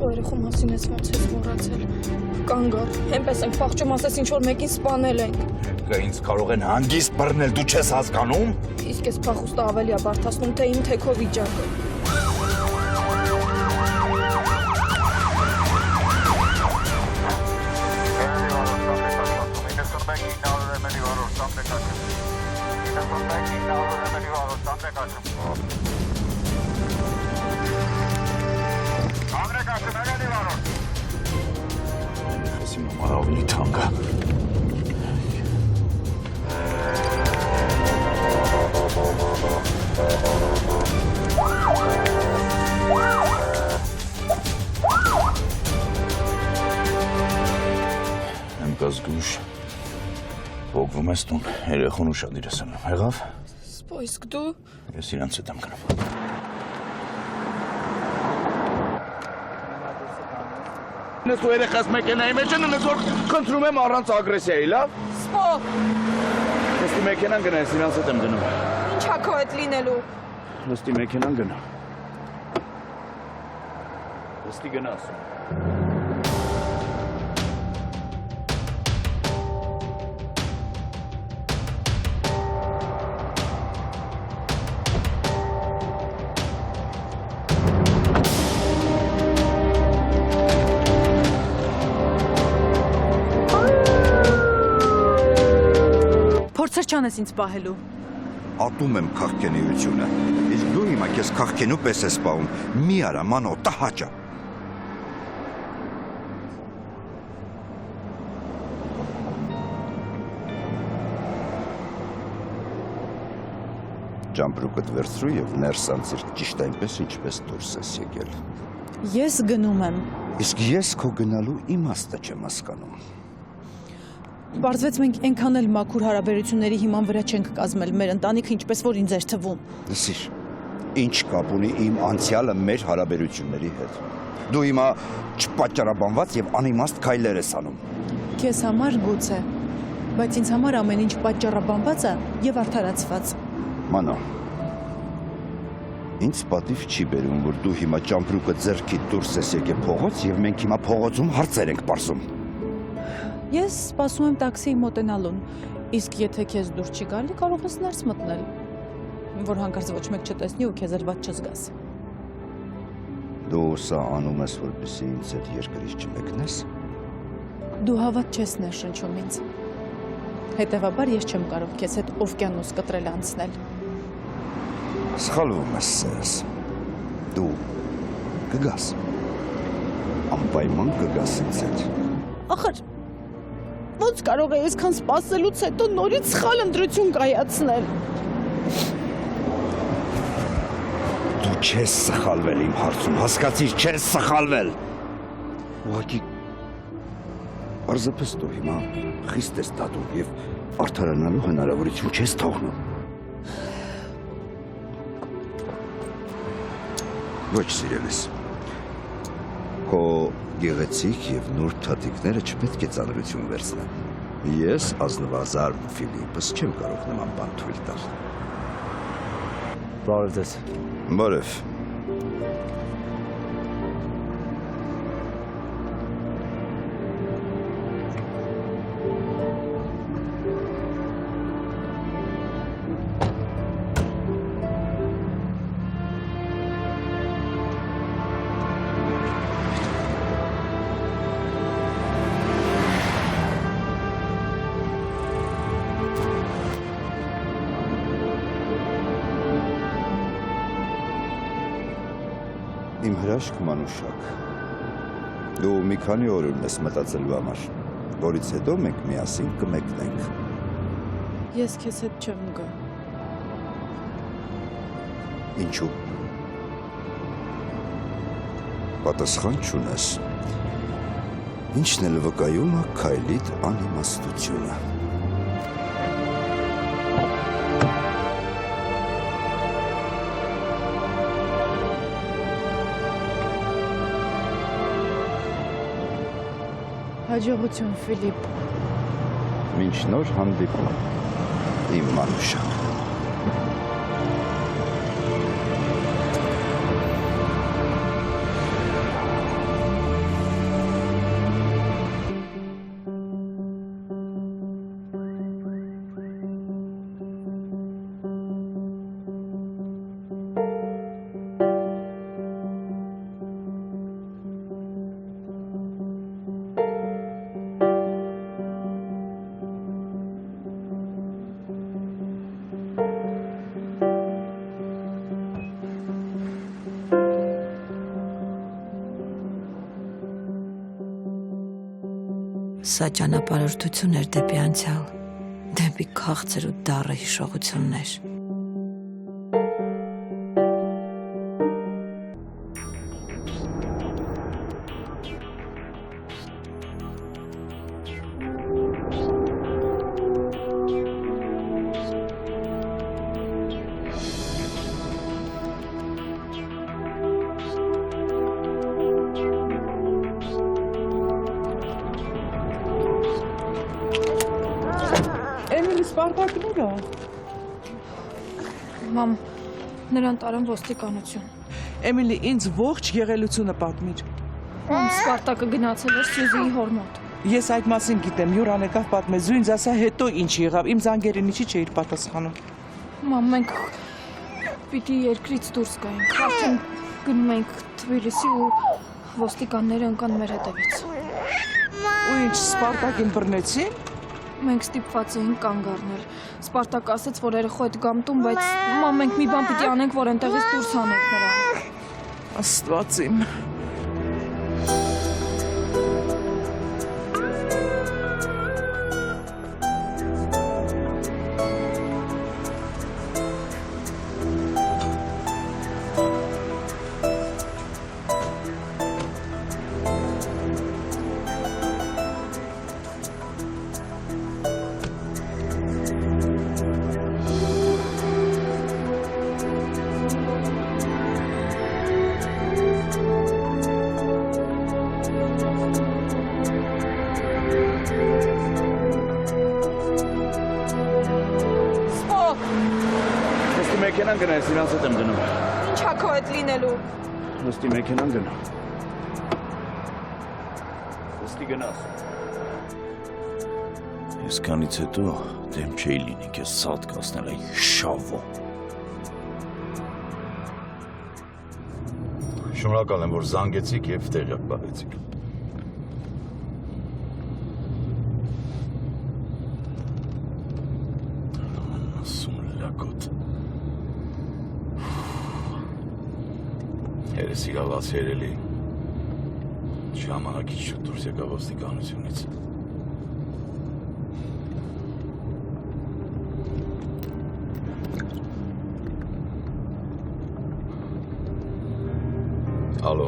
Քո երեխու մասին ես ոնց ես մոռացել։ Կանգ առ, հենց ենք փախչում, ասես ինչ որ մեկին սպանել ենք։ Հետո ինձ կարող են հանգիստ բռնել, դու չես հասկանում։ Իսկ ես փախուստը ավելի է բարդացնում, թե իմ թե քո վիճակը։ Ավելի թանկ է։ Զգուշ, փոխվում ես տուն, երեխուն ուշադիր ես անում, եղավ։ Սպո, իսկ դու։ Ես իրանց հետ եմ գնում։ Ես ու երեխաս մեքենայի մեջ են, ես որ խնդրում եմ առանց ագրեսիայի, լավ։ Սպո։ Լստի մեքենան գնա, ես իրանց հետ եմ գնում։ Ինչ ա քո հետ լինելու։ Լստի մեքենան գնա։ Լստի գնա ասում։ Փորձեր չանես ինձ պահելու։ Ատում եմ քաղաքենիությունը։ Իսկ դու հիմա քեզ քաղաքենու պես ես պահում։ Մի արա, մանո, տհաճա։ Ջամպրուկդ վերցրու եւ ներս անցիր ճիշտ այնպես, ինչպես դուրս ես եկել։ Ես գնում եմ։ Իսկ ես քո գնալու իմաստը չեմ հասկանում։ Պարզվեց մենք այնքան էլ մաքուր հարաբերությունների հիման վրա չենք կազմել մեր ընտանիքը, ինչպես որ ինձ էր թվում։ Լսիր, ինչ կապ ունի իմ անցյալը մեր հարաբերությունների հետ։ Դու հիմա չպատճառաբանված եւ անիմաստ քայլեր ես անում։ Քեզ համար գուցե, բայց ինձ համար ամեն ինչ պատճառաբանված է եւ արդարացված։ Մանո, ինձ պատիվ չի բերում, որ դու հիմա ճամպրուկը ձեռքիդ դուրս ես եկել փողոց եւ մենք հիմա փողոցում հարցեր ենք պարզում։ Ես սպասում եմ տաքսիի մոտենալուն, իսկ եթե քեզ դուր չի գալի, կարող ես ներս մտնել, որ հանկարծ ոչ մեկ չտեսնի ու քեզ էլ վատ չզգաս։ Դու սա անում ես, որպեսզի ինձ այդ երկրից չմեկնես։ Դու հավատ չես ներշնչում ինձ։ Հետևաբար ես չեմ կարող քեզ հետ օվկիանոս կտրել անցնել։ Սխալվում ես, սերս։ Դու կգաս։ Անպայման կգաս ինձ հետ։ Ախր, ոնց կարող է այսքան սպասելուց հետո նորից սխալ ընտրություն կայացնել։ Դու չես սխալվել իմ հարցում, հասկացիր, չես սխալվել։ Ուղղակի պարզապես դու հիմա խիստ ես դատում եւ արդարանալու հնարավորություն չես թողնում։ Ոչ սիրելիս։ Քո գեղեցիկ եւ նուրբ թաթիկները չպետք է ծանրություն վերցնեն։ Ես ազնվազարմ Ֆիլիպս չեմ կարող նման բան թույլ տալ։ Բարև ձեզ։ Բարև։ Իմ հրաշք մանուշակ, դու մի քանի օր ունես մտածելու համար, որից հետո մենք միասին կմեկնենք։ Ես քեզ հետ չեմ գա։ Ինչու։ Պատասխան չունես։ Ինչն էլ վկայում է քայլիդ անիմաստությունը։ Հաջողություն, Ֆիլիպ։ Մինչ նոր հանդիպում, իմ մանուշակ։ Սա ճանապարհորդություն էր դեպի անցյալ, դեպի քաղցր ու դառը հիշողություններ։ Էմիլի Սպարտակները։ Մամ, նրան տարան ոստիկանություն։ Էմիլի, ինձ ողջ եղելությունը պատմիր։ Մամ, Սպարտակը գնացել էր Սյուզիի հոր մոտ։ Ես այդ մասին գիտեմ, Յուրան եկավ պատմեց, ու ինձ ասա հետո ինչ եղավ, իմ զանգերին ինչի չէիր պատասխանում։ Մամ, մենք պիտի երկրից դուրս գայինք, արդեն գնում ենք Թբիլիսի ու ոստիկանները ընկան մեր հետևից։ Ու ինչ, Սպարտակին բռնեցին։ Մենք ստիպված էինք կանգ առնել։ Սպարտակը ասաց, որ երեխու հետ գամ տուն, բայց մամ, մենք մի բան պիտի անենք, որ այնտեղից դուրս հանենք նրան։ Աստված իմ։ Նստի մեքենան գնայս, իրանց հետ եմ գնում։ Ինչ ա քո հետ լինելու։ Նստի մեքենան գնա։ Նստի գնաս։ Ես կանից հետո դեմ չէի լինի քեզ սատ կասնել այ շավո։ Շնորհակալ եմ, որ զանգեցիք եւ տեղյակ բացեցիք։ Սուլակոտ։ Երեսի գալաց երելի։ Ժամանակից շուտ դուրս եկավ ոստիկանությունից։ Ալո։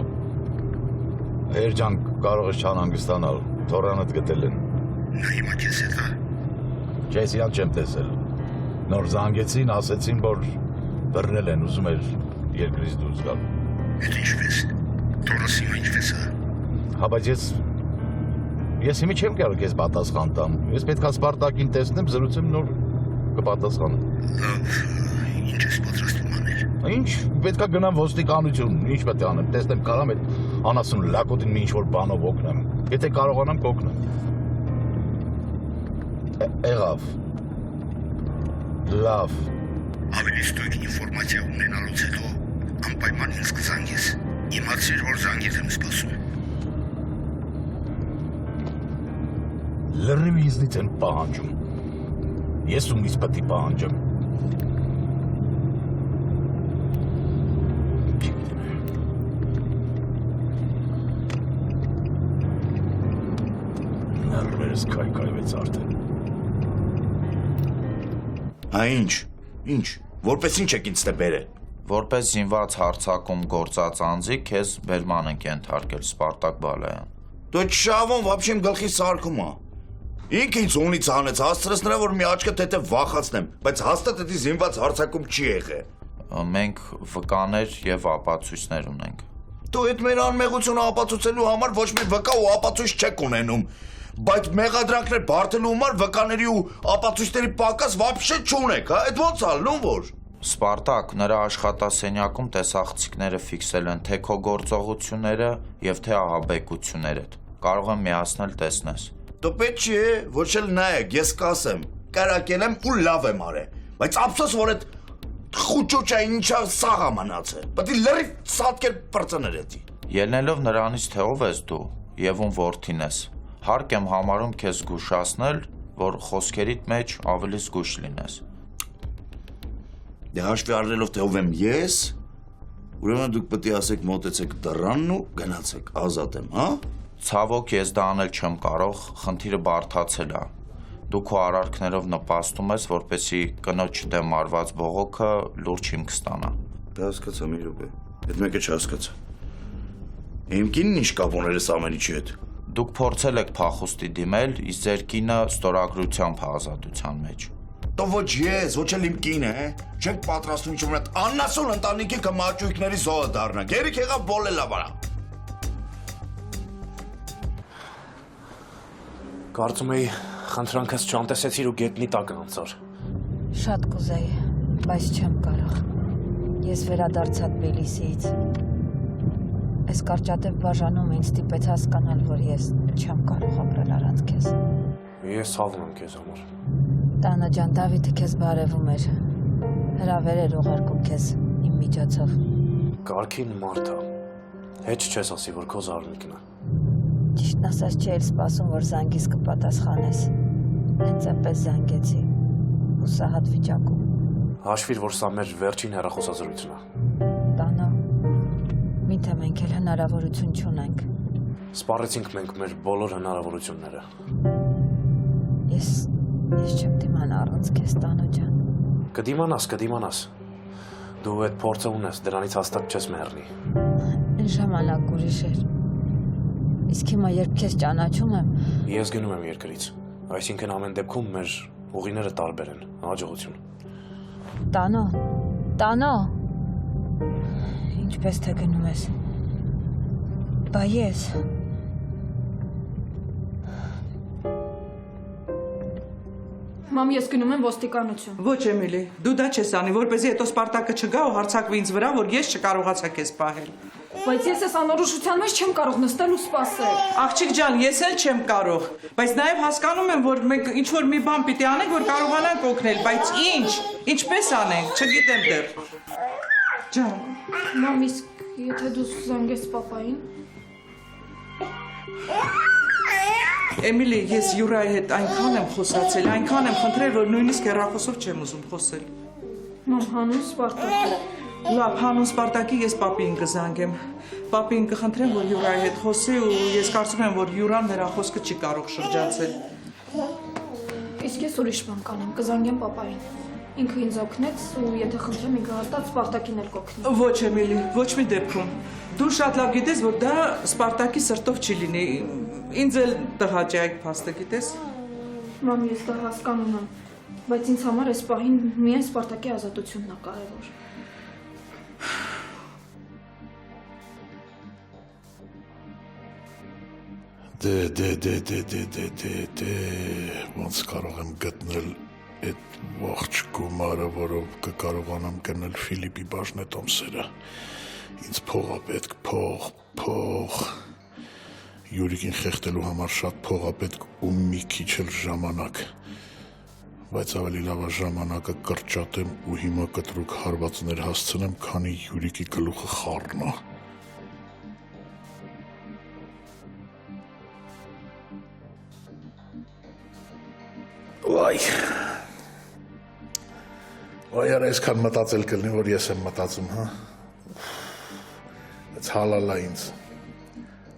Երջան, կարող ես չանհանգստանալ, թորանդ գտել են։ Նա հիմա քեզ հետ է։ Ես իրան չեմ տեսել։ Նոր զանգեցին, ասեցին, որ բռնել են, ուզում էր երկրից դուրս գալ։ Այդ ինչպես։ Թորասը հիմա ինչպես է։ Հա, բայց ես հիմա չեմ կարող քեզ պատասխան տամ։ Ես պետք է Սպարտակին տեսնեմ, զրուցեմ, նոր կպատասխանեմ։ Լավ, ինչ ես պատրաստվում անել։ Ինչ, պետք է գնամ ոստիկանություն, ինչ պետք է անեմ, տեսնեմ կարամ այդ անասուն լակոտին մի ինչ-որ բանով օգնեմ։ Եթե կարողանամ կօգնեմ։ Եղավ։ Լավ։ Ավելի ստույգ ինֆորմացիա ունենալուց հետո անպայման ինձ կզանգես։ Իմացիր, որ զանգից եմ սպասում։ Լրիվ ինձնից են պահանջում։ Ես ումից պետք է պահանջեմ։ Ներվերս քայքայվեց արդեն։ Ինչ, որպես ինչ եք ինձ դե բերել։ Որպես զինված հարցակում գործած անձի քեզ բերման ենք ենթարկել Սպարտակ Բալայան։ Դու շավոն вообще իմ գլխի սարքում է։ Ինքը ինձ ունից հանեց, հասցրեց նրա, որ մի աչքը թեթև վախացնեմ, բայց հաստատ դա զինված հարցակում չի եղել։ Մենք վկաներ եւ ապացույցներ ունենք։ Դու այդ մեր անմեղությունը ապացուցելու համար ոչ մի վկա ու ապացույց չեք ունենում, բայց մեղադրանքներ բարդելու համար վկաների ու ապացույցների պակաս вообще չունեք, հա, այդ ո՞նց ալնում որ։ Սպարտակ նրա աշխատասենյակում տեսախցիկները ֆիքսել են թե քո գործողությունները եւ թե ահաբեկություններդ։ Կարող եմ միացնել տեսնես։ Դու պետք չի, ոչ էլ նայեք, ես կասեմ, կարակել եմ ու լավ եմ արել, բայց ափսոս որ այդ խուճուճա ինչա սաղ մնացել։ Պետք է լրիվ սատկել բրծներեցի։ Ելնելով նրանից թե ով ես դու եւ ում որդին ես, հարկ եմ համարում քեզ զգուշացնել, որ խոսքերիդ մեջ ավելի զգուշ լինես։ Դե հաշվի առնելով թե ով եմ ես, ուրեմն դուք պետք է ասեք մոտեցեք դռանն ու գնացեք, ազատ եմ, հա։ Ցավոք ես դա անել չեմ կարող, խնդիրը բարդացել է։ Դու քո արարքներով նպաստում ես, որպեսզի կնոջ դեմ արված բողոքը լուրջ հիմք ստանա։ Դա հասկացա մի րոպե։ Այդ մեկը չհասկացա։ Իմ կինն ինչ կապ ուներ այս ամեն ինչի հետ։ Դուք փորձել եք փախուստի դիմել, իսկ ձեր կինը ստորագրությամբ է ազատության մեջ։ Դո ոչ ես, ոչ էլ իմ կինը, չենք պատրաստում ինչ-որ այդ աննասուն ընտանիքի կմաճույքների զոհը դառնա։ Գերիք եղավ բոլելա վրա։ Կարծում էի խնդրանքս չանտեսեցիր ու գետնի տակ անցար։ Շատ կուզեի, բայց չեմ կարող։ Ես վերադարձա Թբիլիսիից։ Այս կարճատև բաժանում ինձ ստիպեց հասկանալ, որ ես չեմ կարող ապրել առանց քեզ։ Ես ցավում եմ քեզ համար։ Տանը ջան, Դավիթը քեզ բարևում էր։ Հրավեր էր ուղարկում քեզ իմ միջոցով։ Կարքին մարդ է։ Հետ չես ասի, որ քո զարմիկն է։ Ճիշտն ասած չի էլ սպասում, որ զանգիս կպատասխանես։ Հենց այնպես զանգեցի։ Հուսահատ վիճակում։ Հաշվիր, որ սա մեր վերջին հեռախոսազրույցն է։ Տանո, միթե մենք էլ հնարավորություն չունենք։ Սպառեցինք մենք մեր բոլոր հնարավորությունները։ Ես չեմ դիմանա առանց քեզ, Տանո ջան։ Կդիմանաս։ Դու այդ փորձը ունես, դրանից հաստատ չես մեռնի։ Այն ժամանակ ուրիշ էր։ Իսկ հիմա երբ քեզ ճանաչում եմ, Ես գնում եմ երկրից։ Այսինքն ամեն դեպքում մեր ուղիները տարբեր են։ Հաջողություն։ Տանո։ Ինչպես թե գնում ես։ Բա ես։ Մամ, ես գնում եմ ոստիկանություն։ Ոչ Էմիլի, դու դա չես անի, որպեսզի հետո Սպարտակը չգա ու հարձակվի ինձ վրա, որ ես չկարողացա քեզ պահել։ Բայց ես այս անորոշության մեջ չեմ կարող նստել ու սպասել։ Աղջիկ ջան, ես էլ չեմ կարող, բայց նաև հասկանում եմ, որ մենք ինչ-որ մի բան պիտի անենք, որ կարողանանք օգնել, բայց ինչպես անենք, չգիտեմ դեռ։ Ջան, Մամ, իսկ եթե դու զանգես պապային։ Էմիլի, ես Յուրայի հետ այնքան եմ խոսացել, այնքան եմ խնդրել, որ նույնիսկ հեռախոսով չեմ ուզում խոսել։ Մամ, հանուն Սպարտակի։ Լավ, հանուն Սպարտակի ես պապին կզանգեմ։ Պապին կխնդրեմ, որ Յուրայի հետ խոսի ու ես կարծում եմ, որ Յուրան նրա խոսքը չի կարող շրջացել։ Իսկ ես ուրիշ բան կանեմ, կզանգեմ պապային։ Ինքը ինձ օգնեց ու եթե խնդրեմ ինքը հաստատ Սպարտակին էլ կօգնի։ Ոչ Էմիլի, ոչ մի դեպքում։ Դու շատ լավ գիտես, որ դա Սպարտակի սրտով չի լինի։ Ինձ էլ տղա չի այդ փաստը, գիտես։ Մամ, ես դա հասկանում եմ, բայց ինձ համար այս պահին միայն Սպարտակի ազատությունն է կարևոր։ Ոնց կարող եմ գտնել այդ ողջ գումարը, որով կկարողանամ գնել Ֆիլիպի բաժնետոմսերը։ Ինձ փող է պետք, փող։ Յուրիկին խեղդելու համար շատ փող է պետք ու մի քիչ էլ ժամանակ։ Բայց ավելի լավ է ժամանակը կրճատեմ ու հիմա կտրուկ հարվածներ հասցնեմ, քանի Յուրիկի գլուխը խառնա։ Վայ արա այսքան մտածել կլինի, որ ես եմ մտածում, հա։ Այս հալալա ինձ։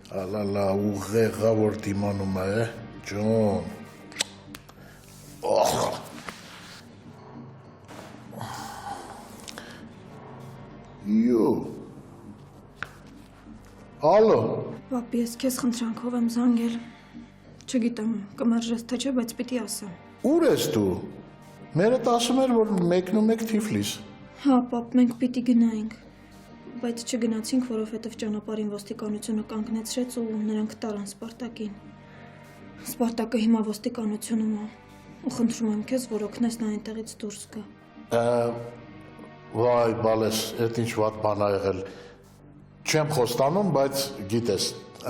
Հալալա ուղեղա, որ դիմանում է, ջոն։ Յո։ Ալո։ Պապի, ես քեզ խնդրանքով եմ զանգել։ Չգիտեմ, կմերժես թե չէ, բայց պիտի ասեմ։ Ուր ես դու։ Մերդ ասում էր, որ մեկնումեք Թիֆլիս։ Հա, պապ, մենք պիտի գնայինք, բայց չգնացինք, որովհետև ճանապարհին ոստիկանությունը կանգնեցրեց ու նրանք տարան Սպարտակին։ Սպարտակը հիմա ոստիկանությունում է, ու խնդրում եմ քեզ, որ օգնես նա այնտեղից դուրս գա։ Վայ, բալես, այդ ինչ վատ բան ա եղել։ Չեմ խոստանում, բայց գիտես,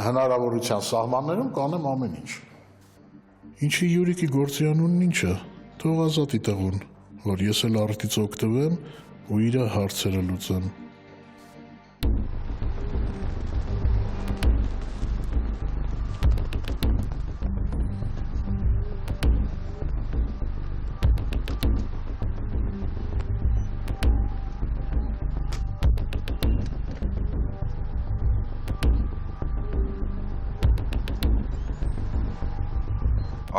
հնարավորության սահմաններում կանեմ ամեն ինչ։ Ինչի Յուրիկի գործի անունն ինչ է։ Թող ազատի տղուն, որ ես էլ արդից օգտվեմ ու իր հարցերը լուծեմ։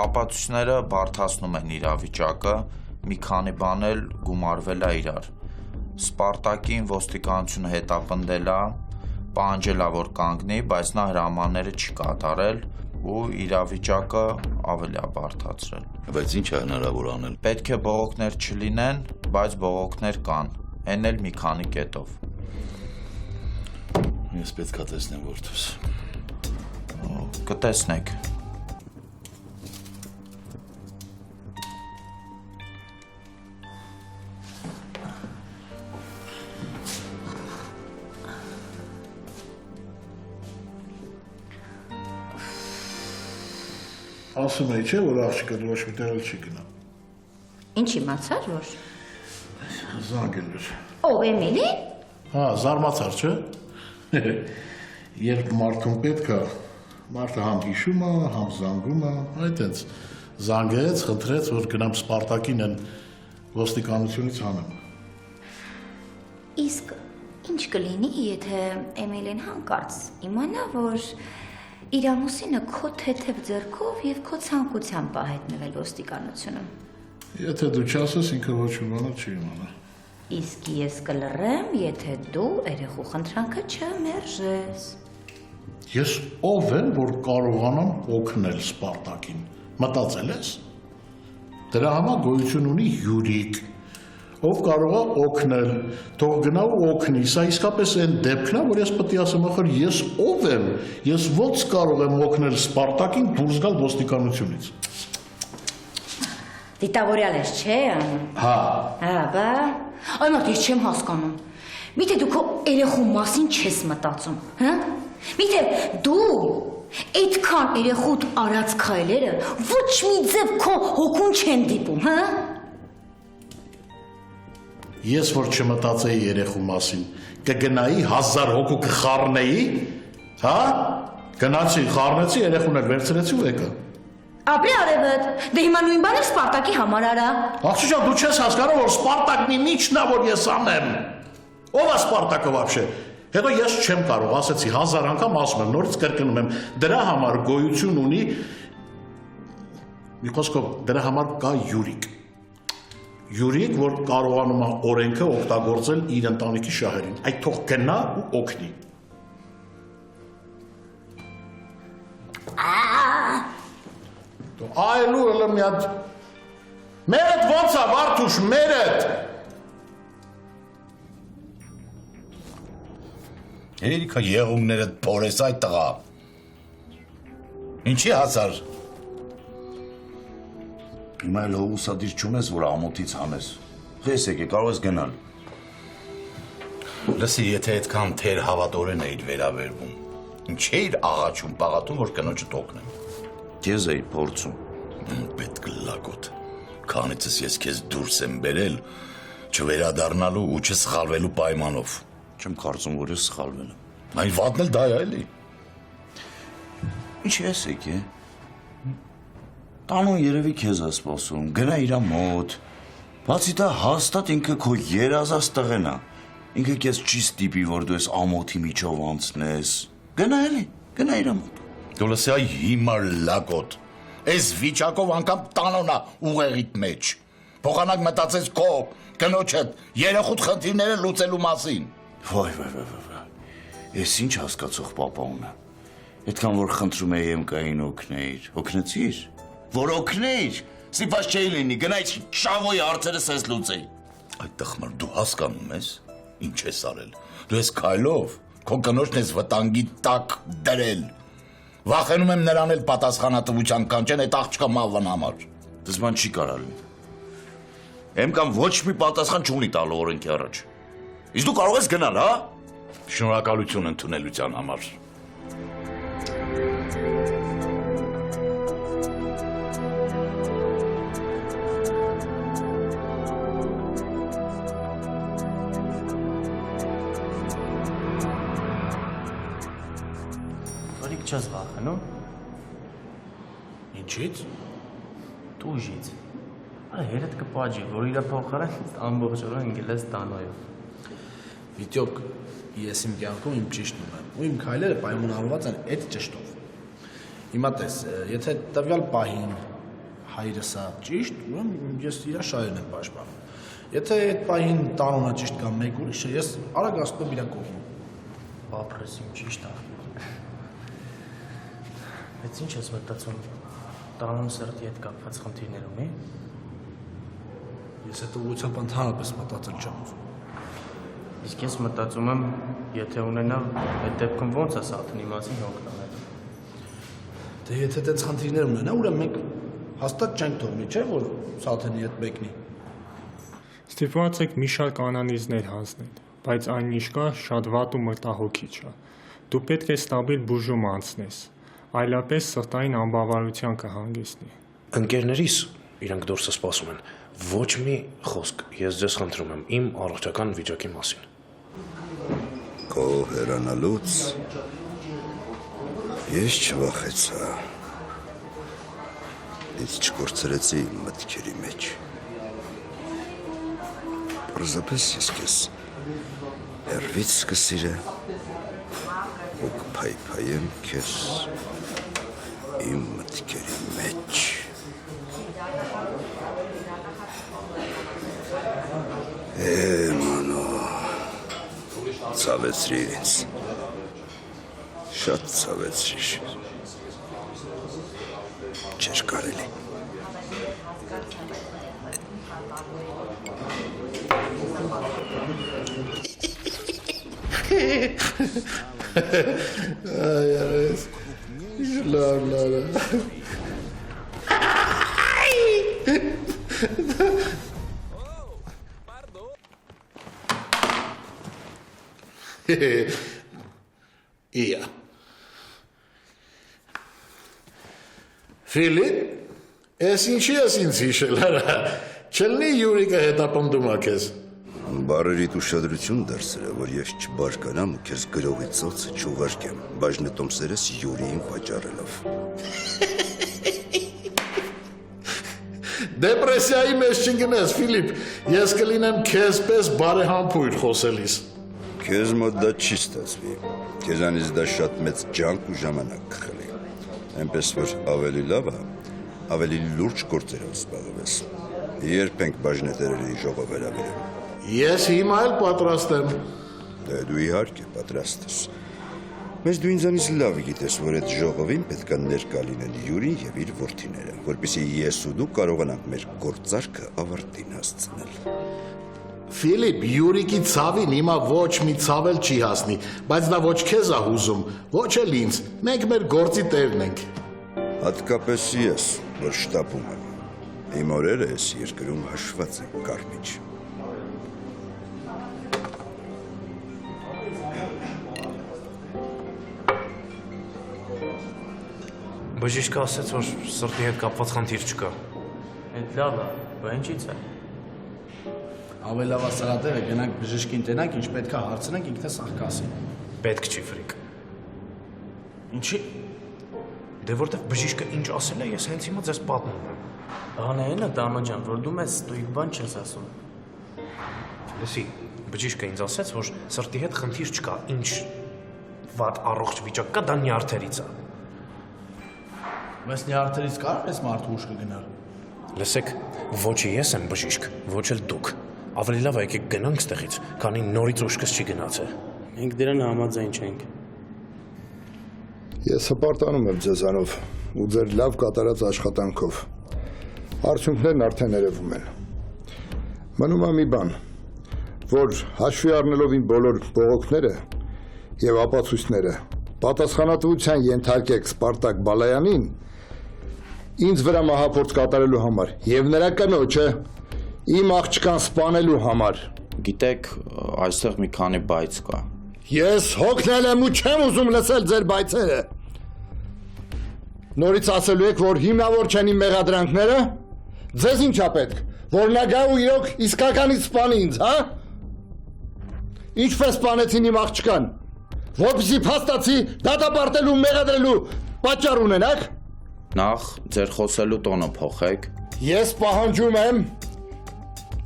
Ապացույցները բարդացնում են իրավիճակը, մի քանի բան էլ գումարվել է իրար։ Սպարտակին ոստիկանությունը հետապնդել է, պահանջել է, որ կանգնի, բայց նա հրամանները չի կատարել ու իրավիճակը ավելի է բարդացրել։ Բայց ինչ է հնարավոր անել։ Պետք է բողոքներ չլինեն, բայց բողոքներ կան, հեն էլ մի քանի կետով։ Ես պետք է տեսնեմ որդուս։ Կտեսնեք։ Ասում էի չէ, որ աղջիկը ոչ մի տեղ չի գնա։ Ինչ իմացար, որ։ Զանգել էր։ Ով Էմիլի։ Հա, զարմացար, չէ։ Երբ մարդուն պետք է, մարդը համ հիշում է, համ զանգում է, այդտենց զանգեց, խնդրեց, որ գնամ Սպարտակին են ոստիկանությունից հանեմ։ Իսկ ինչ կլինի, եթե Էմիլին հանկարծ իմանա, որ իր ամուսինը քո թեթև ձեռքով եւ քո ցանկությամբ պահետնվել ոստիկանությունում։ Եթե դու չասես, ինքը ոչ մի բան չի իմանա։ Իսկ ես կլռեմ, եթե դու երեխու խնդրանքը չմերժես։ Ես ով եմ, որ կարողանամ օգնել Սպարտակին։ Մտածել ես։ Դրա համար գոյություն ունի Յուրիկ, ով կարող է օգնել, թող գնա ու օգնի։ Սա իսկապես այն դեպքն է, որ ես պետք է ասեմ, ախր ես ով եմ, ես ո՞նց կարող եմ օգնել Սպարտակին դուրս գալ ոստիկանությունից։ Դիտավորյալ ես, չէ՞ անում։ Հա։ Հա, բա։ Այ մարդ, ես չեմ հասկանում։ Միթե դու քո երեխու մասին չես մտածում, հա՞։ Միթե դու այդքան երեխուդ արած քայլերը ոչ մի ձև քո հոգուն չեն դիպում, հա՞։ Ես որ չմտածեի երեխու մասին, կգնայի 1000 հոգու կխառնեի, հա? Գնացի, խառնեցի, երեխուն էլ վերցրեցի ու եկա։ Ապրի արևդ, դե հիմա նույն բանը Սպարտակի համար արա։ Աղջիկ, դու չես հասկանում, որ Սպարտակն ինչն է, որ ես անեմ։ Ո՞վ է Սպարտակը вообще։ Հետո ես չեմ կարող, ասեցի 1000 անգամ ասում եմ, նորից կրկնում եմ, դրա համար գոյություն ունի մի խոսքով, դրա համար կա Յուրիկ։ Յուրիկ, որ կարողանում է օրենքը օգտագործել իր ընտանիքի շահերին։ Այդ թող գնա ու օգնի։ Այլու էլ մի հատ Մերդ ոնց է, Վարդուշ, մերդ։ Երիքա եղուններդ փորես այդ տղա։ Ինչի հասար։ Հիմա էլ հողուսադիր չունես, որ ամոթից հանես։ Ղես եկե, կարող ես գնալ։ Լսի, եթե այդքան թեր հավատորեն էիր վերաբերվում, ինչ էիր աղաչում, պաղատում, որ կնոջը տոկնեմ։ Քեզ էի փորձում։ Պետք լագոտ։ Քանիցս ես քեզ դուրս եմ բերել, չվերադառնալու ու չսխալվելու պայմանով։ Չեմ կարծում, որ ես սխալվել եմ։ Այն վատն էլ դա է, էլի։ Ինչ ես եկե։ Տանուն երևի քեզ է սպասում, գնա իրա մոտ։ Բացի դա հաստատ ինքը քո երազած տղեն է։ Ինքը քեզ չի ստիպի, որ դու ես ամոթի միջով անցնես։ Գնա էլի, գնա իրա մոտ։ Դու լսի այ հիմար լագոտ։ Այս վիճակով անգամ տանոնա ուղեղիդ մեջ։ Փոխանակ մտածես քո կնոջդ երեխուդ խնդիրները լուծելու մասին։ Վայ։ Ես ինչ հասկացող պապա ունեմ։ Այդքան որ խնդրում էի ԵՄԿ-ին օգնեիր, օգնեցիր։ Որ օգնեիր, սիպաս չէի լինի, գնայր շավոյի հարցերը սես լուծեի։ Այդ տխմար դու հասկանում ես, ինչ ես արել։ Դու ես քայլով, քո կնոջն ես վտանգի տակ դրել։ Վախենում եմ նրան էլ պատասխանատվության կանչեն այդ աղջկա մավան համար։ Դες բան չի կարա լինի։ ԵՄԿ-ն ոչ մի պատասխան չունի տալու օրենքի առաջ։ Իսկ դու կարող ես գնալ, հա։ Շնորհակալություն ընդունելության համար։ Վարիկ չես վախենում։ Ինչից։ Տուժից։ Արա հերդ կպաջի, որ իրա փոխարեն ամբողջ օրը ընկել ես տանոյով։ Վիտյոկ, ես իմ կյանքում իմ ճիշտն ունեմ, ու իմ քայլերը պայմանավորված են այդ ճշտով։ Հիմա տես, եթե տվյալ պահին հայրս է ճիշտ, ուրեմն ես իր շահերն եմ պաշտպանում։ Եթե այդ պահին տանոնը ճիշտ կամ մեկ ուրիշը, ես արագ ասում եմ իր կողմում։ Ապրեսիմ ճիշտ է։ Բայց ինչ ես մտածում, տանոն սրտի հետ կապված խնդիրներ ունի։ Ես այդ ուղղությամբ ընդհանրապես մտածել չեմ ուզում։ Իսկ ես մտածում եմ, եթե ունենա, այդ դեպքում ո՞նց է Սաթնի մասին հոգնանել։ Դե եթե այդպես խնդիրներ ունենա, ուրեմն մենք հաստատ չենք թողնի, չէ՞ որ Սաթենի հետ մեկնի։ Ստիպված եք մի շարք անալիզներ հանձնել, բայց այն ինչ կա շատ վատ ու մտահոգիչ է։ Դու պետք է ստաբիլ բուժում անցնես, այլապես սրտային անբավարարության կհանգեցնի։ Ընկերներիս իրանք դուրսը սպասում են։ Ոչ մի խոսք, ես ձեզ խնդրում եմ իմ առողջական վիճակի մասին։ Քո հեռանալուց ես չվախեցա։ Ինձ չկորցրեցի իմ մտքերի մեջ։ Պարզապես ես քեզ հեռվից կսիրեմ ու կփայփայեմ քեզ իմ մտքերի մեջ։ Մանո, ցավեցրիր ինձ, շատ ցավեցրիր, չէր կարելի։ Ay, arres, լավ։ Ia. Ֆիլիպ, ես ինչի ես ինձ հիշել, հարա, չլնի Յուրիկը հետապնդում ա քեզ։ Բարերիդ ուշադրություն դարձրա, որ ես չբարկանամ ու քեզ գրողի ծոցը չուղարկեմ, բաժնետոմսերս Յուրիին պատճառելով։ Դեպրեսիայի մեջ չընկնես, Ֆիլիպ, ես կլինեմ քեզ պես բարեհամբույր խոսելիս։ Քեզ մոտ դա չի ստացվի, քեզանից դա շատ մեծ ջանք ու ժամանակ կխլի, այնպես որ ավելի լավ է, ավելի լուրջ գործերով զբաղվես, երբ ենք բաժնետերերի ժողով վերաբերեմ։ Ես հիմա էլ պատրաստ եմ։ Դե դու իհարկե պատրաստ ես, բայց դու ինձանից լավ գիտես, որ այդ ժողովին պետք է ներկա լինեն Յուրին և իր որդիները, որպեսզի ես ու դու կարողանանք մեր գործարքը ավարտին հասցնել։ Ֆիլիպ, Յուրիկի ցավին հիմա ոչ մի ցավ էլ չի հասնի, բայց նա ոչ քեզ ա հուզում, ոչ էլ ինձ, մենք մեր գործի տերն ենք։ Հատկապես ես, որ շտապում եմ, իմ օրերը ես երկրում հաշված եմ կարմիչ։ Բժիշկը ասաց, որ սրտի հետ կապված խնդիր չկա։ Այդ լավ է, բա ինչից է։ Ավելավա սրատերը գնանք բժիշկին տենանք, ինչ պետք է հարցնենք, ինքն է սաղ կասի։ Պետք չի ֆրիկ։ Ինչի։ Դե որտեվ բժիշկը ինչ ասել է, ես հենց հիմա ձեզ պատմում եմ։ Հանեին է Տանո ջան, որ դու մեզ ստույգ բան չես ասում։ Լսի, բժիշկը ինձ ասաց, որ սրտի հետ խնդիր չկա, ինչ վատ առողջ վիճակ կա, դա նյարդերից է։ Բայց նյարդերից կարող ես մարդու ուշ կգնար։ Լսեք, ոչ ես եմ բժիշկ, ոչ էլ դուք։ Ավելի լավ է եկեք գնանք ստեղից, քանի նորից ուշքս չի գնացել։ Մենք դրան համաձայն չենք։ Ես հպարտանում եմ ձեզանով ու ձեր լավ կատարած աշխատանքով։ Արդյունքներն արդեն երևում են։ Մնում է մի բան, որ հաշվի առնելով իմ բոլոր բողոքները եւ ապացույցները, պատասխանատվության ենթարկեք Սպարտակ Բալայանին ինձ վրա մահապործ կատարելու համար եւ նրա կնոջը իմ աղջկան սպանելու համար։ Գիտեք, այստեղ մի քանի բայց կա։ Ես հոգնել եմ ու չեմ ուզում լսել ձեր բայցերը։ Նորից ասելու եք, որ հիմնավոր չեն իմ մեղադրանքները։ Ձեզ ինչ է պետք, որ նա գա ու իրոք իսկականից սպանի ինձ, հա։ Ինչպես սպանեցին իմ աղջկան, որպեսզի փաստացի դատապարտելու մեղադրելու պատճառ ունենաք։ Նախ ձեր խոսելու տոնը փոխեք։ Ես պահանջում եմ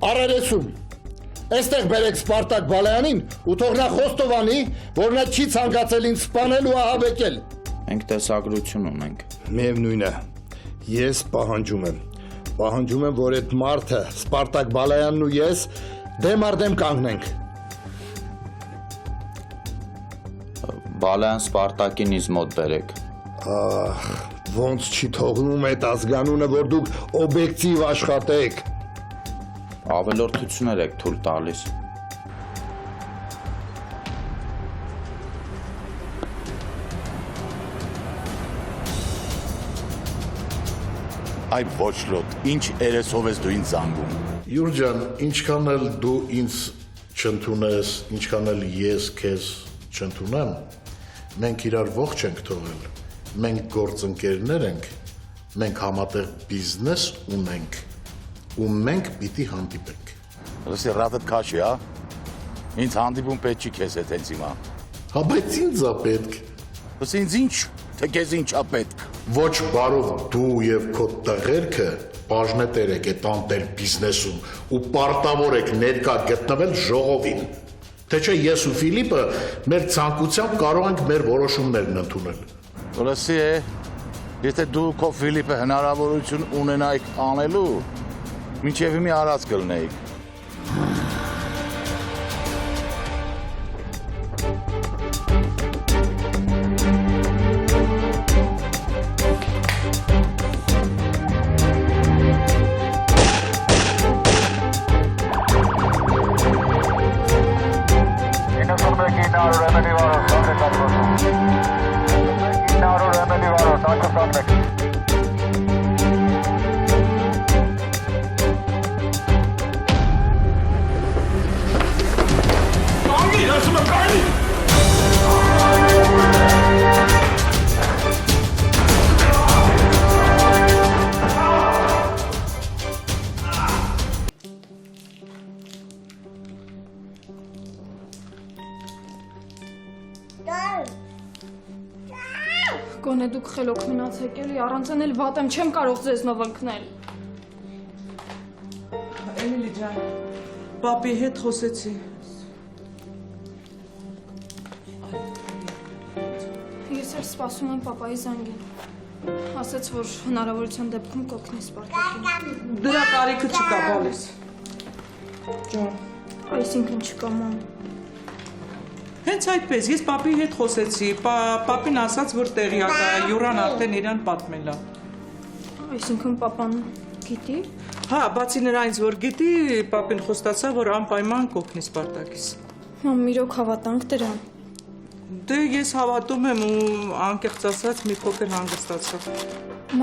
առերեսում։ Այստեղ բերեք Սպարտակ Բալայանին ու թող նա խոստովանի, որ նա չի ցանկացել ինձ սպանել ու ահաբեկել։ Մենք տեսագրություն ունենք։ Միևնույն է, ես պահանջում եմ, Պահանջում եմ, որ այդ մարդը, Սպարտակ Բալայանն ու ես դեմ առ դեմ կանգնենք։ Բալայան Սպարտակին ինձ մոտ բերեք։ Ախ, ոնց չի թողնում այդ ազգանունը, որ դուք օբյեկտիվ աշխատեք։ Ավելորդություններ եք թույլ տալիս։ Այ ոչ լոտ, ինչ երեսով ես դու ինձ զանգում։ Յուրջան, ինչքան էլ դու ինձ չընդունես, ինչքան էլ ես քեզ չընդունեմ, մենք իրար ողջ ենք թողել, մենք գործընկերներ ենք, մենք համատեղ բիզնես ունենք, ու մենք պիտի հանդիպենք։ Լսի, ռատդ քաշի, հա։ Ինձ հանդիպում պետք չի քեզ հետ հենց հիմա։ Հա, բայց ինձ ա պետք։ Լսի, ինձ ինչ, թե քեզ ինչ ա պետք։ Ոչ բարով դու եւ քո տղերքը բաժնետեր եք այդ անտեր բիզնեսում ու պարտավոր եք ներկա գտնվել ժողովին։ Թե չէ ես ու Ֆիլիպը մեր ցանկությամբ կարող ենք մեր որոշումներն ընդունել։ Լսի, եթե դու քո Ֆիլիպը հնարավորություն ունենայիք անելու, մինչև մի արած կլնեիք։ Գոնե դուք խելոք մնացեք էլի, առանց էլ վատ եմ, չեմ կարող ձեզնով ընկնել։ Էմիլի ջան, պապի հետ խոսեցի։ Ես էլ սպասում եմ պապայի զանգին։ Ասաց, որ հնարավորության դեպքում կօգնի Սպարտակին։ Դրա կարիքը չկա, բալիս։ Ջան։ Այսինքն չկա, մամ։ Հենց այդպես, ես պապի հետ խոսեցի, պապին ասաց, որ տեղյակ է, Յուրան արդեն իրան պատմել է։ Այսինքն պապան գիտի։ Հա, բացի նրանից, որ գիտի, պապին խոստացա, որ անպայման կօգնի Սպարտակիս։ Մամ, իրոք հավատանք դրան։ Դե ես հավատում եմ ու անկեղծ ասած մի փոքր հանգստացա։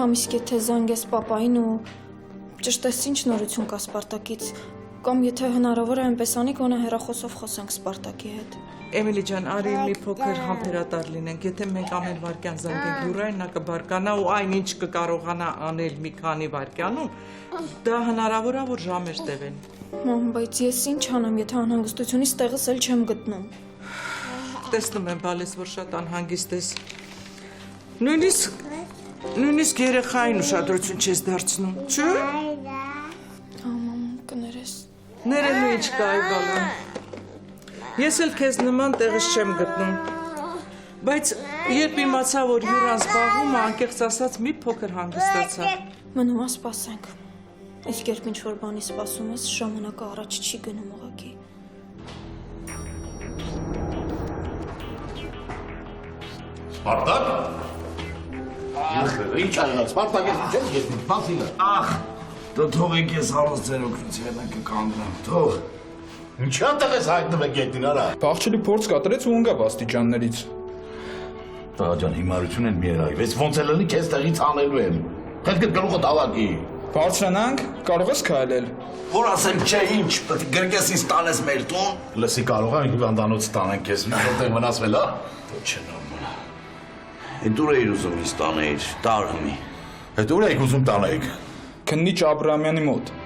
Մամ, իսկ եթե զանգես պապային ու ճշտես ինչ նորություն կա Սպարտակից, կամ եթե հնարավոր է այնպես անի, գոնե հեռախոսով խոսենք Սպարտակի հետ։ Էմիլի ջան, արի մի փոքր համբերատար լինենք, եթե մենք ամեն վարքյան զանգենք Յուրային, նա կբարկանա ու այնինչ կկարողանա անել մի քանի վարքյանում, դա հնարավոր է, որ ժամեր տևեն։ Մամ, բայց ես ինչ անեմ, եթե անհանգստությունից տեղս էլ չեմ գտնում։ Տեսնում եմ, բալես, որ շատ անհանգիստ ես։ Նույնիսկ երեխային ուշադրություն չես դարձնում, չէ՞։ Հա, մամ, կներես։ Ներելու ինչ կա, այ Ես էլ քեզ նման տեղս չեմ գտնում, բայց երբ իմացա, որ Յուրան զբաղվում է, անկեղծ ասած մի փոքր հանգստացա։ Մնում է սպասենք, իսկ երբ ինչ-որ բանի սպասում ես, ժամանակը առաջ չի գնում ուղղակի։ Սպարտակ։ Ինչ ա, Սպարտակ ես չես գետնում, Վասիլը։ Ախ, դու թողեք ես հարուստ ձեր օգնության կկանգնեմ, թող։ Ինչա տեղ ես հայտնվում եք գետին, արա։ Փախչելի փորձ կատարեց ու ընկավ աստիճաններից։ Տղա ջան, հիմարություն են մի երայվ, ես ոնց էլ լինի քեզ տեղից անելու եմ։ Պետք է գլուխը դավակի։ Բարձրանանք, կարող ես քայլել։ Որ ասեմ, չէ, ինչ, պետք է գրկես ինձ տանես մեր տուն։ Լսի, կարող ենք հիվանդանոց տանենք քեզ, մի որտեղ վնասվել, հա։ Չէ, նորմալ։ Հետ ուր էիր ուզում ինձ տանել, տարհմի։ Հետ ուր եք ուզում տանեք։ Քննիչ Աբրամյանի մոտ։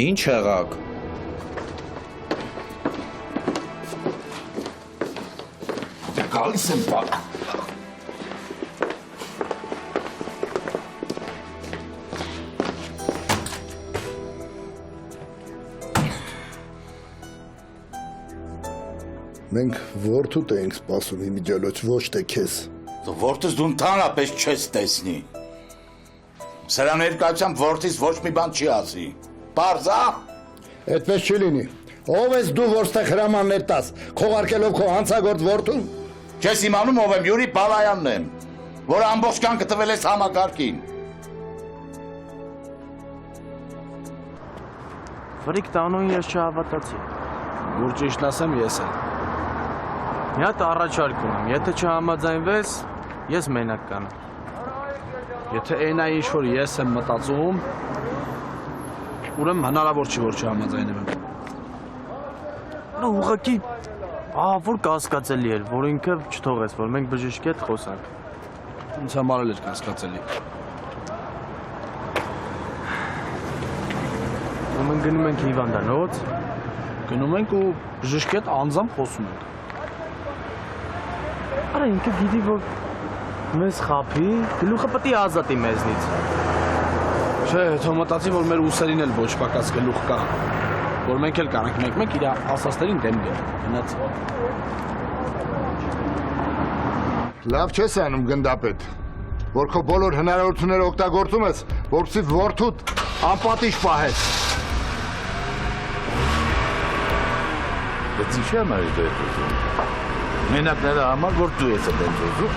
Ինչ եղաք։ Գալիս եմ պակ։ Մենք որդուտ էինք սպասում իմիջիալոց, ոչ թե քեզ։ Որդս դու ընդհանրապես չես տեսնի։ Սրա ներկայությամբ որդիս ոչ մի բան չի ասի։ Պարզ է։ Այդպես չի լինի։ Ով ես դու, որ ստեղ հրամաններ տաս, քողարկելով քո հանցագործ որդուն։ Չես իմանում ով եմ, Յուրի Բալայանն եմ, որ ամբողջ կյանքը տվել ես համակարգին։ Ֆրիկ տանոին ես չհավատացի։ Որ ճիշտ ասեմ, ես եմ։ Մի հատ առաջարկ ունեմ, եթե չհամաձայնվես, ես մենակ կանեմ։ Եթե այն է ինչ որ ես եմ մտածում, ուրեմն հնարավոր չի որ չհամաձայնեմ։ Նա ուղղակի որ կասկածելի էր, որ ինքը չթողեց, որ մենք բժշկի հետ խոսանք։ Ինձ համար էլ էր կասկածելի։ Ու մենք գնում ենք հիվանդանոց, գնում ենք ու բժշկի հետ անձամբ խոսում ենք։ Արա ինքը գիտի, որ մեզ խափի, գլուխը պետք է ազատի մեզնից։ Չէ, հետո մտածի, որ մեր ուսերին էլ ոչ պակաս գլուխ կա, որ մենք էլ կանենք մեկ-մեկ իր ասածներին դեմ գալ։ Գնաց։ Լավ չես անում գնդապետ, որ քո բոլոր հնարավորությունները օգտագործում ես, որպեսզի որդուդ անպատիժ պահես։ Բայց ինչի՞ համար է դու ուզում։ Մենակ նրա համար, որ դու ես այդպես ուզում։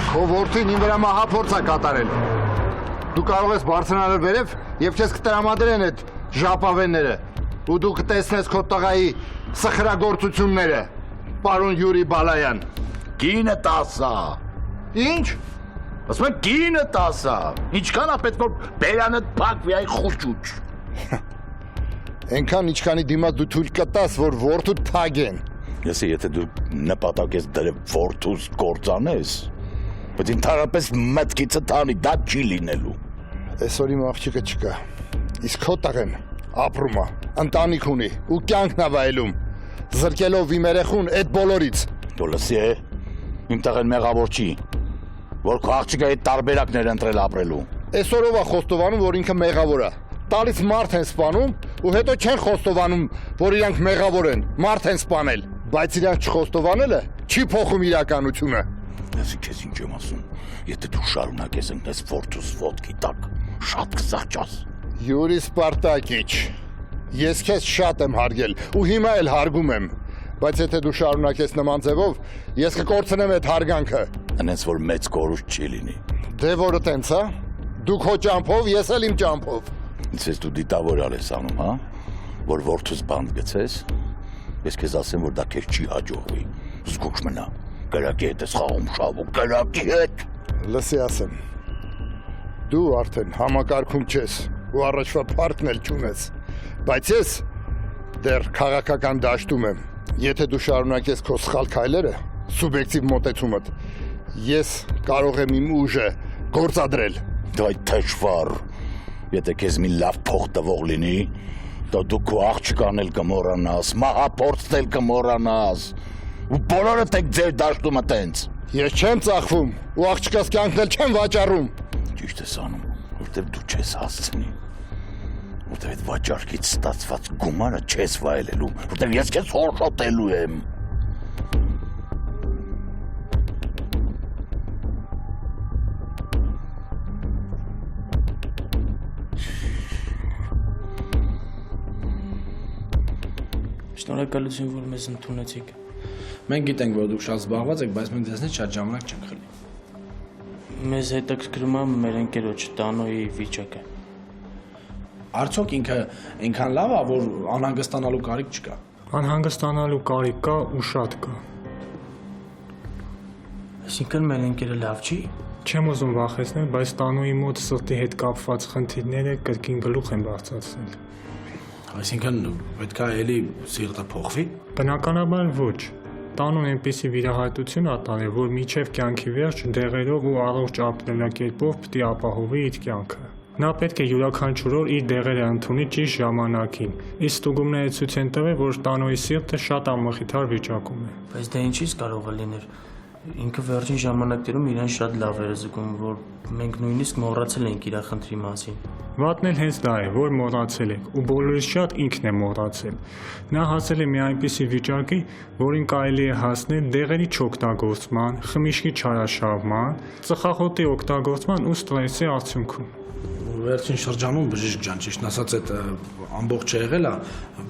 Քո որդին իմ վրա մահափորձ է կատարել։ Դու կարող ես բարձրանալ վերև եւ քեզ կտրամադրեն այդ ժապավենները, ու դու կտեսնես քո տղայի սխրագործությունները, պարոն Յուրի Բալայան։ Կինը տասա։ Ինչ։ Ասում եմ կինը տասա։ Ինչքան է պետք որ բերանը փակվի այ խուճուճ։ Այնքան ինչքանի դիմաց դու թույլ կտաս, որ որդուդ թագեն։ Ես եթե դու նպատակ ես դրել որդուս կործանես, բայց ընդհանրապես մտքիցը տանի, դա չի լինելու։ Այսօր իմ աղջիկը չկա, իսկ քո տղեն ապրում է, ընտանիք ունի ու կյանքն է վայելում, զրկելով իմ երեխուն այդ բոլորից։ Դու լսի է, իմ տղեն մեղավոր չի, որ քո աղջիկը այդ տարբերակներ ընտրել ապրելու։ Այսօրով է խոստովանում, որ ինքը մեղավոր է։ Տալիս մարդ են սպանում ու հետո չեն խոստովանում, որ իրանք մեղավոր են, մարդ են սպանել, բայց իրանք չխոստովանելը չի փոխում իրականությունը։ Ես քեզ ինչ եմ ասում, եթե դու շարունակես ընկնես որդուս ոտքի տակ, շատ կզղջաս։ Յուրի Սպարտակիչ, ես քեզ շատ եմ հարգել ու հիմա էլ հարգում եմ, բայց եթե դու շարունակես նման ձևով, ես կկորցնեմ այդ հարգանքը։ Այնպես որ մեծ կորուստ չի լինի։ Դե որը տենց է, դու քո ճամփով, ես էլ իմ ճամփով։ Ինձ դու դիտավորալ ես անում, հա, որ որդուս բանդ գցես, ես քեզ ասեմ, որ դա քեզ չի հաջողվի։ Զգուշ մնա, կրակի հետ ես խաղում շավու, կրակի հետ։ Լսի ասեմ, դու արդեն համակարգում չես ու առաջվա փառքն էլ չունես, բայց ես դեռ քաղաքական դաշտում եմ։ Եթե դու շարունակես քո սխալ քայլերը, սուբյեկտիվ մոտեցումդ, ես կարող եմ իմ ուժը գործադրել։ Դա թշվառ։ Եթե քեզ մի լավ փող տվող լինի, դա դու քո աղջկան էլ կմոռանաս, մահափորձն էլ կմոռանաս։ Ու բոլորը տեք ձեր դաշտումը տենց։ Ես չեմ ծախվում ու աղջկաս կյանքն էլ չեմ վաճառում։ Ճիշտ ես անում, որտեղ դու չես հասցնի։ Որտեղ այդ վաճառքից ստացված գումարը չես վայելելու, որտեղ ես քեզ հոշոտելու եմ։ Շնորհակալություն, որ մեզ ընդունեցիք։ Մենք գիտենք, որ դուք շատ զբաղված եք, բայց մենք դեզնից շատ ժամանակ չենք խլի։ Մեզ հետաքրքրում է մեր ընկերոջ Տանոյի վիճակը։ Արդյոք ինքը այնքան լավ է, որ անհանգստանալու կարիք չկա։ Անհանգստանալու կարիք կա ու շատ կա։ Այսինքն մեր ընկերը լավ չի։ Չեմ ուզում վախեցնել, բայց Տանոյի մոտ սրտի հետ կապված խնդիրները կրկին գլուխ են բարձրացնել։ Այսինքն պետք է էլի սիրտը փոխվի։ Բնականաբար ոչ։ Տանոն այնպիսի վիրահատություն ա տանել, որ միջև կյանքի վերջ դեղերով ու առողջ ապրելակերպով պիտի ապահովի իր կյանքը։ Նա պետք է յուրաքանչյուր օր իր դեղերը ընդունի ճիշտ ժամանակին։ Իսկ ստուգումները ցույց են տվել, որ Տանոյի սիրտը շատ անմխիթար վիճակում է։ Բայց դա ինչից կարող է լինել։ Ինքը վերջին ժամանակներում իրեն շատ լավ էր զգում, որ մենք նույնիսկ մոռացել ենք իր խնդրի մասին։ Վատն էլ հենց դա է, որ մոռացել եք, ու բոլորից շատ ինքն է մոռացել։ Նա հասել է մի այնպիսի վիճակի, որին կարելի է հասնել դեղերի չօգտագործման, խմիչքի չարաշահման, ծխախոտի օգտագործման ու ստրեսի արդյունքում։ Վերջին շրջանում բժիշկ ջան, ճիշտն ասած, այդ ամբողջ եղել է,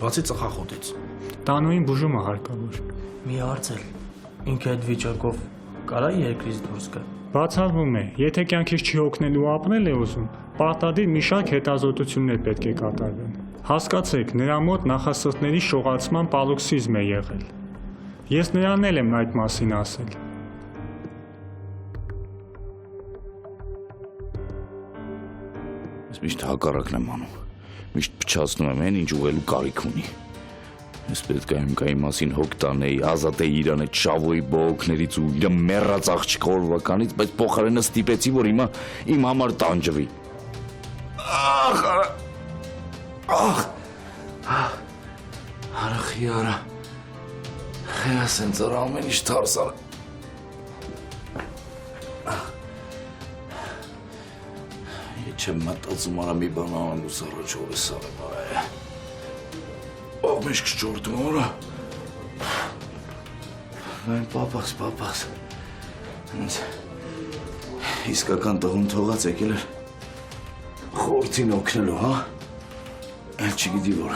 բացի ծխախոտից։ Տանուին բուժումը հարկավոր։ Մի հարց էլ, ինքը այդ վիճակով կարա երկրից դուրս գա։ Բացառվում է, եթե կյանքից չի օգնել ու ապրել է ուզում, պարտադիր մի շարք հետազոտություններ պետք է կատարվեն։ Հասկացեք, նրա մոտ նախասրտների շողացման պարոքսիզմ է եղել։ Ես նրան էլ եմ այդ մասին ասել։ Ես միշտ հակառակն եմ անում։ Միշտ փչացնում եմ այն, ինչ ուղղելու կարիք ունի։ Ես պետք է իմ մասին հոգ տանեի, ազատեի իրան այդ շավոյի բողոքներից ու իր մեռած աղջկա օրվականից, բայց փոխարենը ստիպեցի, որ հիմա իմ համար տանջվի։ Արախի արա։ Խեաս են ծրա ամեն ինչ թարսար։ Ես չեմ մտածում արա մի բան անելուց առաջ ով է սարը։ Ով մեզ կշորդում որա։ Այն պապաս։ Իսկական տղուն թողած եկել էր խորթին օգնելու, հա։ Էլ չգիտի որ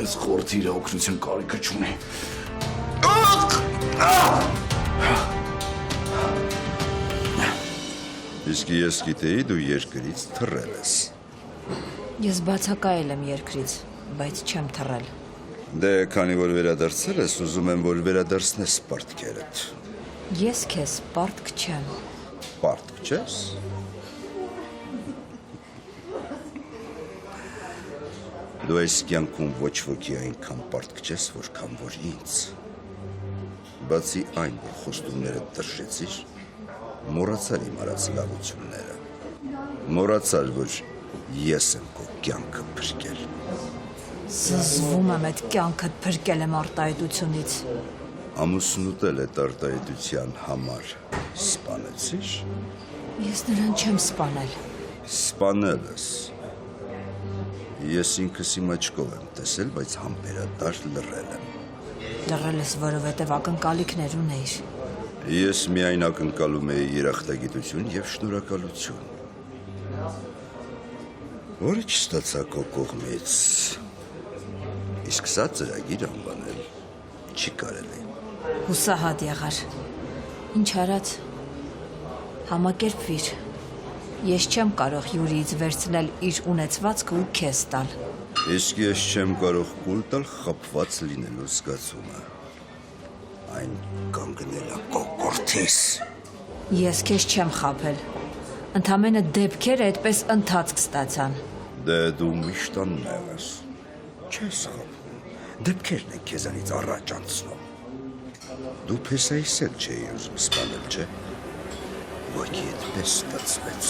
այս խորթի իր օգնության կարիքը չունի։ Իսկ ես գիտեի դու երկրից թռել ես։ Ես բացակայել եմ երկրից, բայց չեմ թռել։ Դե քանի որ վերադարձել ես, ուզում եմ որ վերադարձնես պարտքերդ։ Ես քեզ պարտք չեմ։ Պարտք չես։ Դու այս կյանքում ոչ ոքի այնքան պարտք չես, որքան որ ինձ։ Բացի այն, որ խոստումները տրշեցիր, մոռացար իմ արած լավությունները։ Մոռացար, որ ես եմ քո կյանքը փրկել։ Զզվում եմ այդ կյանքդ փրկել եմ արտահայտությունից։ Ամուսնուտել այդ արտահայտության համար սպանեցիր։ Ես նրան չեմ սպանել։ Սպանել ես։ Ես ինքս իմ աչքով եմ տեսել, բայց համբերատար լռել եմ։ Լռել ես, որովհետև ակնկալիքներ ունեիր։ Ես միայն ակնկալում էի երախտագիտություն եւ շնորհակալություն։ Որը չստացա քո կողմից։ Իսկ սա ծրագիր անվանել չի կարելի։ Հուսահատ եղար։ Ինչ արած։ Համակերպվիր։ Ես չեմ կարող Յուրիից վերցնել իր ունեցվածքը ու քեզ տալ։ Իսկ ես չեմ կարող կուլ տալ խփված լինելու զգացումը։ Այն կանգնել է կոկորտիս։ Ես քեզ չեմ խաբել։ Ընդամենը դեպքերը այդպես ընթացք ստացան։ Դե դու միշտ անմեղ ես։ Չես խաբում։ Դեպքերն են քեզանից առաջ անցնում։ Դու փեսայիս էլ չէի ուզում սպանել, չէ՞։ Ոքի այդպես ստացվեց։